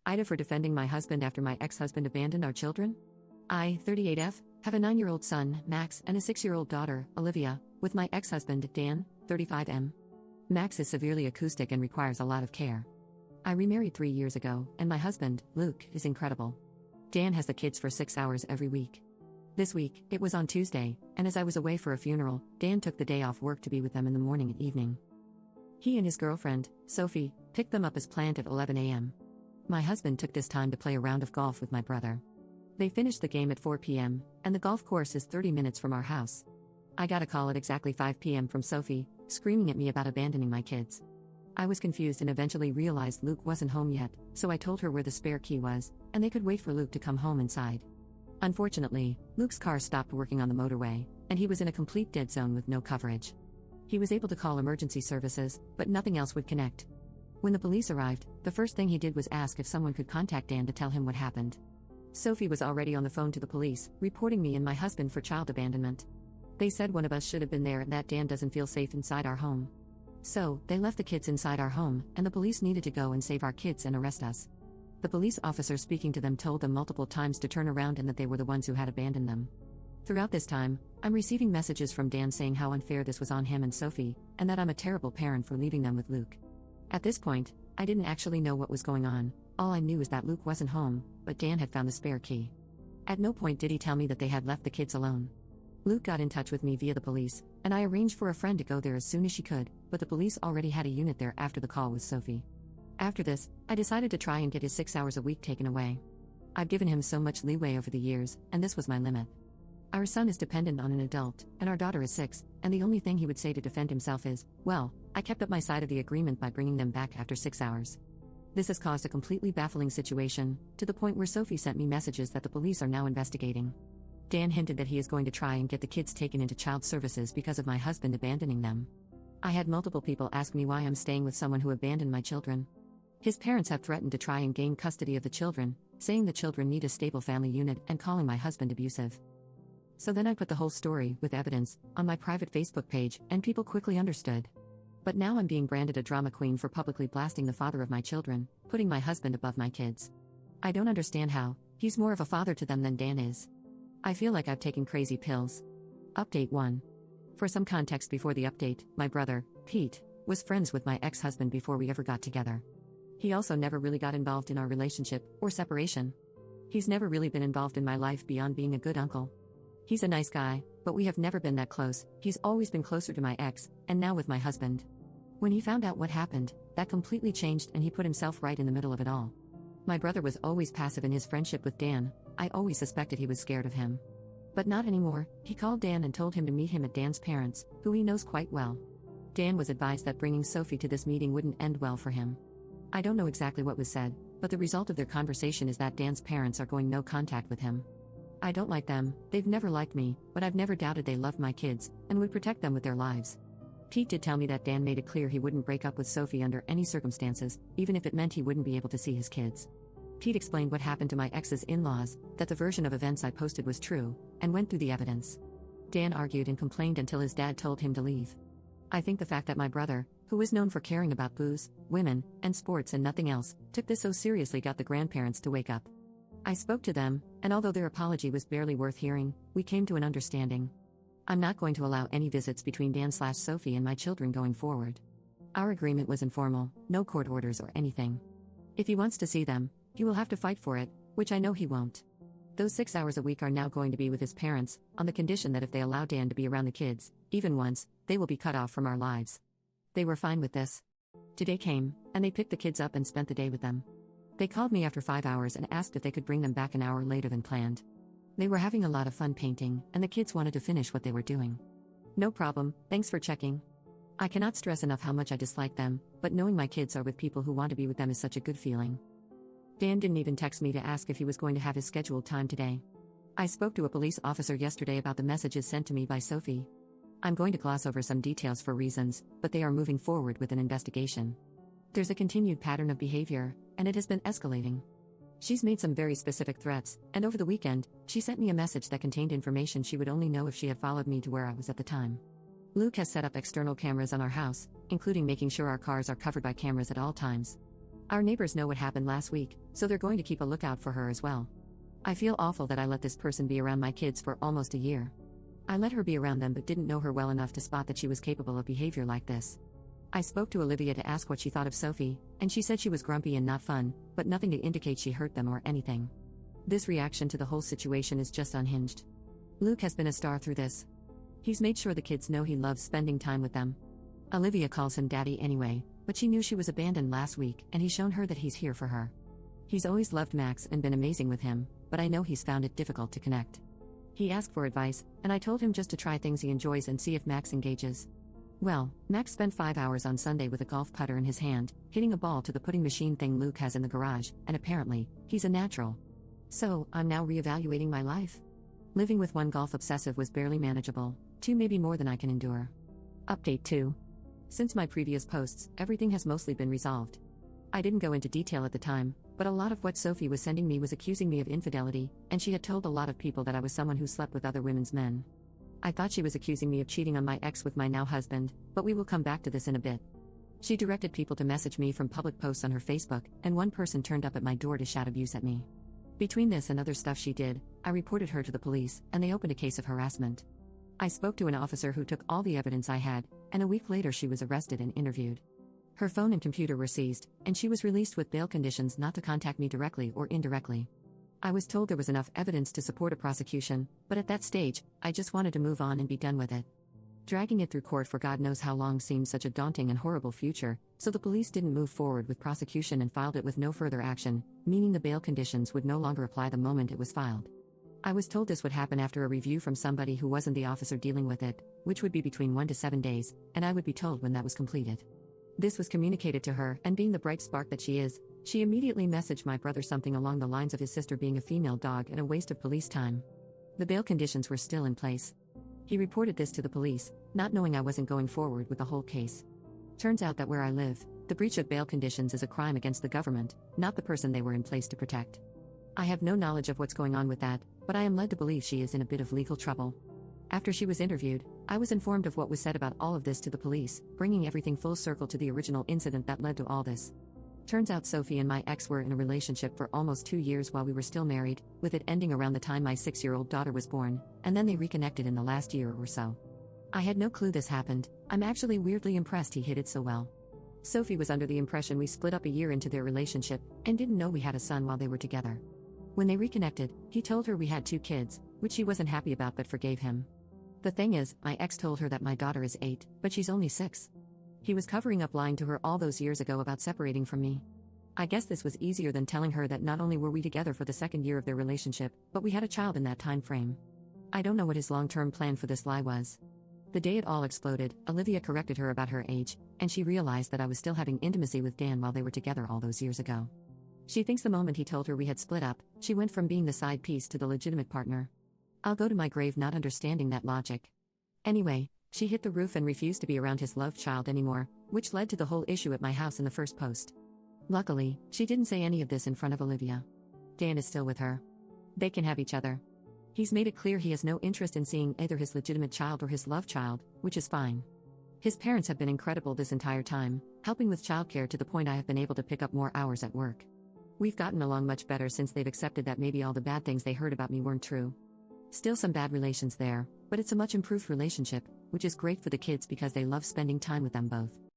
AITA for defending my husband after my ex-husband abandoned our children? I, 38F, have a 9-year-old son, Max, and a 6-year-old daughter, Olivia, with my ex-husband, Dan, 35M. Max is severely acoustic and requires a lot of care. I remarried 3 years ago, and my husband, Luke, is incredible. Dan has the kids for 6 hours every week. This week, it was on Tuesday, and as I was away for a funeral, Dan took the day off work to be with them in the morning and evening. He and his girlfriend, Sophie, picked them up as planned at 11 a.m. My husband took this time to play a round of golf with my brother. They finished the game at 4 p.m., and the golf course is 30 minutes from our house. I got a call at exactly 5 p.m. from Sophie, screaming at me about abandoning my kids. I was confused and eventually realized Luke wasn't home yet, so I told her where the spare key was, and they could wait for Luke to come home inside. Unfortunately, Luke's car stopped working on the motorway, and he was in a complete dead zone with no coverage. He was able to call emergency services, but nothing else would connect. When the police arrived, the first thing he did was ask if someone could contact Dan to tell him what happened. Sophie was already on the phone to the police, reporting me and my husband for child abandonment. They said one of us should have been there and that Dan doesn't feel safe inside our home. So, they left the kids inside our home, and the police needed to go and save our kids and arrest us. The police officer speaking to them told them multiple times to turn around and that they were the ones who had abandoned them. Throughout this time, I'm receiving messages from Dan saying how unfair this was on him and Sophie, and that I'm a terrible parent for leaving them with Luke. At this point, I didn't actually know what was going on. All I knew is that Luke wasn't home, but Dan had found the spare key. At no point did he tell me that they had left the kids alone. Luke got in touch with me via the police, and I arranged for a friend to go there as soon as she could, but the police already had a unit there after the call with Sophie. After this, I decided to try and get his 6 hours a week taken away. I've given him so much leeway over the years, and this was my limit. Our son is dependent on an adult, and our daughter is 6, and the only thing he would say to defend himself is, well, I kept up my side of the agreement by bringing them back after 6 hours. This has caused a completely baffling situation, to the point where Sophie sent me messages that the police are now investigating. Dan hinted that he is going to try and get the kids taken into child services because of my husband abandoning them. I had multiple people ask me why I'm staying with someone who abandoned my children. His parents have threatened to try and gain custody of the children, saying the children need a stable family unit and calling my husband abusive. So then I put the whole story, with evidence, on my private Facebook page, and people quickly understood. But now I'm being branded a drama queen for publicly blasting the father of my children, putting my husband above my kids. I don't understand how. He's more of a father to them than Dan is. I feel like I've taken crazy pills. Update 1. For some context before the update, my brother, Pete, was friends with my ex-husband before we ever got together. He also never really got involved in our relationship, or separation. He's never really been involved in my life beyond being a good uncle. He's a nice guy, but we have never been that close. He's always been closer to my ex, and now with my husband. When he found out what happened, that completely changed and he put himself right in the middle of it all. My brother was always passive in his friendship with Dan. I always suspected he was scared of him. But not anymore. He called Dan and told him to meet him at Dan's parents, who he knows quite well. Dan was advised that bringing Sophie to this meeting wouldn't end well for him. I don't know exactly what was said, but the result of their conversation is that Dan's parents are going no contact with him. I don't like them, they've never liked me, but I've never doubted they loved my kids, and would protect them with their lives. Pete did tell me that Dan made it clear he wouldn't break up with Sophie under any circumstances, even if it meant he wouldn't be able to see his kids. Pete explained what happened to my ex's in-laws, that the version of events I posted was true, and went through the evidence. Dan argued and complained until his dad told him to leave. I think the fact that my brother, who was known for caring about booze, women, and sports and nothing else, took this so seriously got the grandparents to wake up. I spoke to them, and although their apology was barely worth hearing, we came to an understanding. I'm not going to allow any visits between Dan/Sophie and my children going forward. Our agreement was informal, no court orders or anything. If he wants to see them, he will have to fight for it, which I know he won't. Those 6 hours a week are now going to be with his parents, on the condition that if they allow Dan to be around the kids, even once, they will be cut off from our lives. They were fine with this. Today came, and they picked the kids up and spent the day with them. They called me after 5 hours and asked if they could bring them back an hour later than planned. They were having a lot of fun painting, and the kids wanted to finish what they were doing. No problem, thanks for checking. I cannot stress enough how much I dislike them, but knowing my kids are with people who want to be with them is such a good feeling. Dan didn't even text me to ask if he was going to have his scheduled time today. I spoke to a police officer yesterday about the messages sent to me by Sophie. I'm going to gloss over some details for reasons, but they are moving forward with an investigation. There's a continued pattern of behavior, and it has been escalating. She's made some very specific threats, and over the weekend, she sent me a message that contained information she would only know if she had followed me to where I was at the time. Luke has set up external cameras on our house, including making sure our cars are covered by cameras at all times. Our neighbors know what happened last week, so they're going to keep a lookout for her as well. I feel awful that I let this person be around my kids for almost a year. I let her be around them but didn't know her well enough to spot that she was capable of behavior like this. I spoke to Olivia to ask what she thought of Sophie, and she said she was grumpy and not fun, but nothing to indicate she hurt them or anything. This reaction to the whole situation is just unhinged. Luke has been a star through this. He's made sure the kids know he loves spending time with them. Olivia calls him daddy anyway, but she knew she was abandoned last week and he's shown her that he's here for her. He's always loved Max and been amazing with him, but I know he's found it difficult to connect. He asked for advice, and I told him just to try things he enjoys and see if Max engages. Well, Max spent 5 hours on Sunday with a golf putter in his hand, hitting a ball to the putting machine thing Luke has in the garage, and apparently, he's a natural. So, I'm now reevaluating my life. Living with one golf obsessive was barely manageable, 2 maybe more than I can endure. Update 2. Since my previous posts, everything has mostly been resolved. I didn't go into detail at the time, but a lot of what Sophie was sending me was accusing me of infidelity, and she had told a lot of people that I was someone who slept with other women's men. I thought she was accusing me of cheating on my ex with my now husband, but we will come back to this in a bit. She directed people to message me from public posts on her Facebook, and one person turned up at my door to shout abuse at me. Between this and other stuff she did, I reported her to the police, and they opened a case of harassment. I spoke to an officer who took all the evidence I had, and a week later she was arrested and interviewed. Her phone and computer were seized, and she was released with bail conditions not to contact me directly or indirectly. I was told there was enough evidence to support a prosecution, but at that stage, I just wanted to move on and be done with it. Dragging it through court for God knows how long seemed such a daunting and horrible future, so the police didn't move forward with prosecution and filed it with no further action, meaning the bail conditions would no longer apply the moment it was filed. I was told this would happen after a review from somebody who wasn't the officer dealing with it, which would be between 1 to 7 days, and I would be told when that was completed. This was communicated to her, and being the bright spark that she is, she immediately messaged my brother something along the lines of his sister being a female dog and a waste of police time. The bail conditions were still in place. He reported this to the police, not knowing I wasn't going forward with the whole case. Turns out that where I live, the breach of bail conditions is a crime against the government, not the person they were in place to protect. I have no knowledge of what's going on with that, but I am led to believe she is in a bit of legal trouble. After she was interviewed, I was informed of what was said about all of this to the police, bringing everything full circle to the original incident that led to all this. Turns out Sophie and my ex were in a relationship for almost 2 years while we were still married, with it ending around the time my 6-year-old daughter was born, and then they reconnected in the last year or so. I had no clue this happened. I'm actually weirdly impressed he hid it so well. Sophie was under the impression we split up a year into their relationship, and didn't know we had a son while they were together. When they reconnected, he told her we had 2 kids, which she wasn't happy about but forgave him. The thing is, my ex told her that my daughter is 8, but she's only 6. He was covering up lying to her all those years ago about separating from me. I guess this was easier than telling her that not only were we together for the 2nd year of their relationship, but we had a child in that time frame. I don't know what his long-term plan for this lie was. The day it all exploded, Olivia corrected her about her age, and she realized that I was still having intimacy with Dan while they were together all those years ago. She thinks the moment he told her we had split up, she went from being the side piece to the legitimate partner. I'll go to my grave not understanding that logic. Anyway, she hit the roof and refused to be around his loved child anymore, which led to the whole issue at my house in the first post. Luckily, she didn't say any of this in front of Olivia. Dan is still with her. They can have each other. He's made it clear he has no interest in seeing either his legitimate child or his love child, which is fine. His parents have been incredible this entire time, helping with childcare to the point I have been able to pick up more hours at work. We've gotten along much better since they've accepted that maybe all the bad things they heard about me weren't true. Still some bad relations there, but it's a much improved relationship, which is great for the kids because they love spending time with them both.